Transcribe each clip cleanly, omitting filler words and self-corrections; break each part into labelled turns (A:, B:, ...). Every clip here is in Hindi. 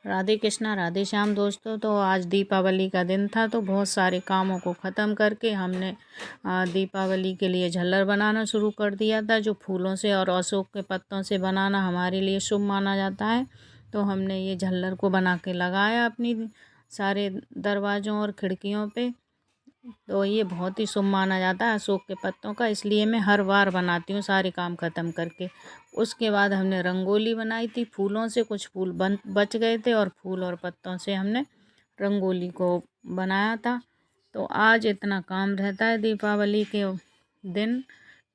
A: राधे कृष्णा राधे श्याम दोस्तों। तो आज दीपावली का दिन था, तो बहुत सारे कामों को ख़त्म करके हमने दीपावली के लिए झल्लर बनाना शुरू कर दिया था, जो फूलों से और अशोक के पत्तों से बनाना हमारे लिए शुभ माना जाता है। तो हमने ये झल्लर को बना के लगाया अपनी सारे दरवाज़ों और खिड़कियों पे। तो ये बहुत ही शुभ माना जाता है अशोक के पत्तों का, इसलिए मैं हर बार बनाती हूँ सारे काम ख़त्म करके। उसके बाद हमने रंगोली बनाई थी फूलों से, कुछ फूल बच गए थे और फूल और पत्तों से हमने रंगोली को बनाया था। तो आज इतना काम रहता है दीपावली के दिन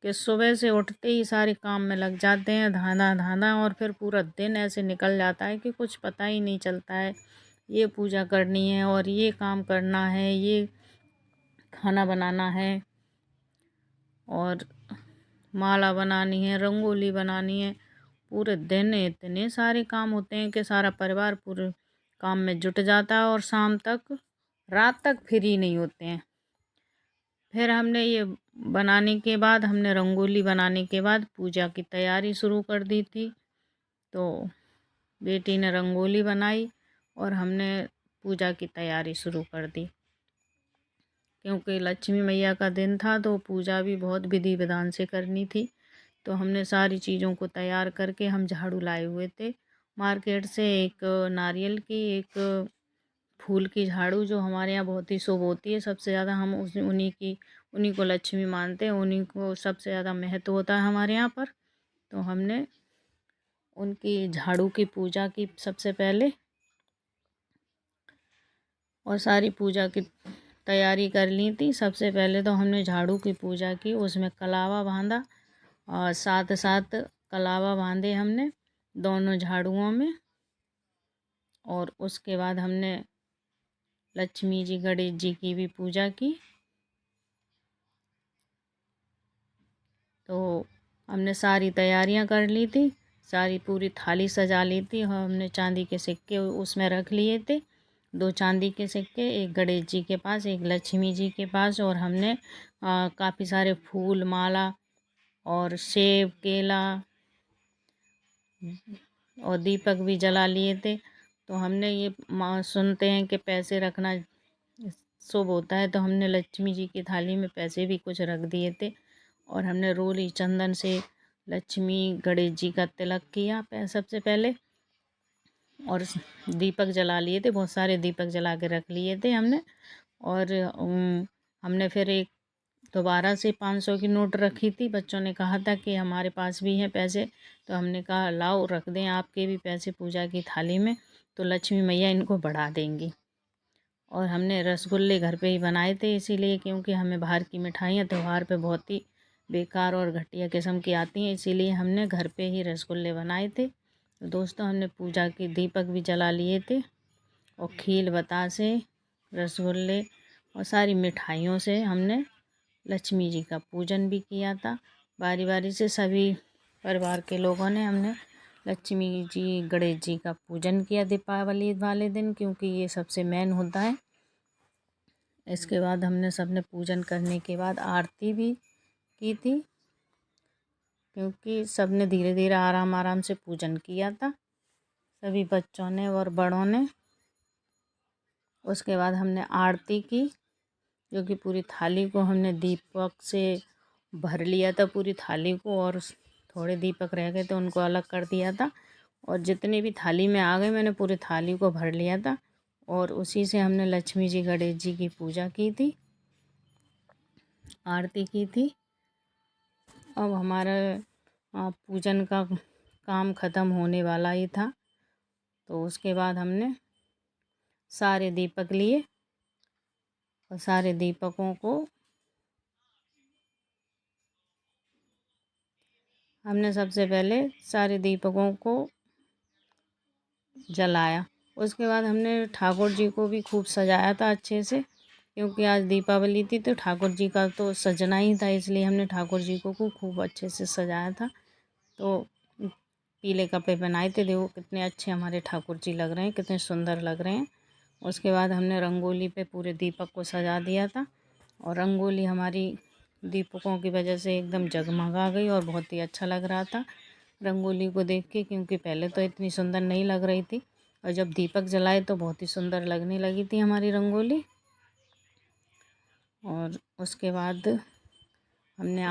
A: कि सुबह से उठते ही सारे काम में लग जाते हैं, धांधा धांधा, और फिर पूरा दिन ऐसे निकल जाता है कि कुछ पता ही नहीं चलता है। ये पूजा करनी है और ये काम करना है, ये खाना बनाना है और माला बनानी है, रंगोली बनानी है। पूरे दिन इतने सारे काम होते हैं कि सारा परिवार पूरे काम में जुट जाता है और शाम तक, रात तक फ्री नहीं होते हैं। फिर हमने ये बनाने के बाद, हमने रंगोली बनाने के बाद पूजा की तैयारी शुरू कर दी थी। तो बेटी ने रंगोली बनाई और हमने पूजा की तैयारी शुरू कर दी, क्योंकि लक्ष्मी मैया का दिन था तो पूजा भी बहुत विधि विधान से करनी थी। तो हमने सारी चीज़ों को तैयार करके हम झाड़ू लाए हुए थे मार्केट से, एक नारियल की, एक फूल की झाड़ू, जो हमारे यहाँ बहुत ही शुभ होती है। सबसे ज़्यादा हम उन्हीं को लक्ष्मी मानते हैं, उन्हीं को सबसे ज़्यादा महत्व होता है हमारे यहाँ पर। तो हमने उनकी झाड़ू की पूजा की सबसे पहले, और सारी पूजा की तैयारी कर ली थी। सबसे पहले तो हमने झाड़ू की पूजा की, उसमें कलावा बांधा और साथ साथ कलावा बांधे हमने दोनों झाड़ुओं में। और उसके बाद हमने लक्ष्मी जी गणेश जी की भी पूजा की। तो हमने सारी तैयारियां कर ली थी, सारी पूरी थाली सजा ली थी। हमने चांदी के सिक्के उसमें रख लिए थे, 2 चांदी के सिक्के, एक गणेश जी के पास, एक लक्ष्मी जी के पास। और हमने काफ़ी सारे फूल, माला और सेब, केला और दीपक भी जला लिए थे। तो हमने ये सुनते हैं कि पैसे रखना शुभ होता है, तो हमने लक्ष्मी जी की थाली में पैसे भी कुछ रख दिए थे। और हमने रोली चंदन से लक्ष्मी गणेश जी का तिलक किया सबसे पहले, और दीपक जला लिए थे, बहुत सारे दीपक जला के रख लिए थे हमने। और हमने फिर एक दोबारा से 500 की नोट रखी थी। बच्चों ने कहा था कि हमारे पास भी हैं पैसे, तो हमने कहा लाओ रख दें आपके भी पैसे पूजा की थाली में, तो लक्ष्मी मैया इनको बढ़ा देंगी। और हमने रसगुल्ले घर पे ही बनाए थे, इसीलिए क्योंकि हमें बाहर की मिठाइयाँ त्यौहार पे बहुत ही बेकार और घटिया किस्म की आती हैं, इसीलिए हमने घर पे ही रसगुल्ले बनाए थे। तो दोस्तों, हमने पूजा की दीपक भी जला लिए थे और खील बतासे, रसगुल्ले और सारी मिठाइयों से हमने लक्ष्मी जी का पूजन भी किया था। बारी बारी से सभी परिवार के लोगों ने हमने लक्ष्मी जी गणेश जी का पूजन किया दीपावली वाले दिन, क्योंकि ये सबसे मेन होता है। इसके बाद हमने सबने पूजन करने के बाद आरती भी की थी, क्योंकि सबने धीरे धीरे आराम आराम से पूजन किया था, सभी बच्चों ने और बड़ों ने। उसके बाद हमने आरती की, जो कि पूरी थाली को हमने दीपक से भर लिया था पूरी थाली को, और थोड़े दीपक रह गए थे उनको अलग कर दिया था। और जितने भी थाली में आ गए मैंने पूरी थाली को भर लिया था, और उसी से हमने लक्ष्मी जी गणेश जी की पूजा की थी, आरती की थी। अब हमारा पूजन का काम ख़त्म होने वाला ही था। तो उसके बाद हमने सारे दीपक लिए और सारे दीपकों को हमने सबसे पहले सारे दीपकों को जलाया। उसके बाद हमने ठाकुर जी को भी खूब सजाया था अच्छे से, क्योंकि आज दीपावली थी तो ठाकुर जी का तो सजना ही था, इसलिए हमने ठाकुर जी को खूब अच्छे से सजाया था। तो पीले कपड़े पहनाए थे, देखो कितने अच्छे हमारे ठाकुर जी लग रहे हैं, कितने सुंदर लग रहे हैं। उसके बाद हमने रंगोली पे पूरे दीपक को सजा दिया था, और रंगोली हमारी दीपकों की वजह से एकदम जगमगा गई और बहुत ही अच्छा लग रहा था रंगोली को देख के, क्योंकि पहले तो इतनी सुंदर नहीं लग रही थी। और जब दीपक जलाए तो बहुत ही सुंदर लगने लगी थी हमारी रंगोली। और उसके बाद हमने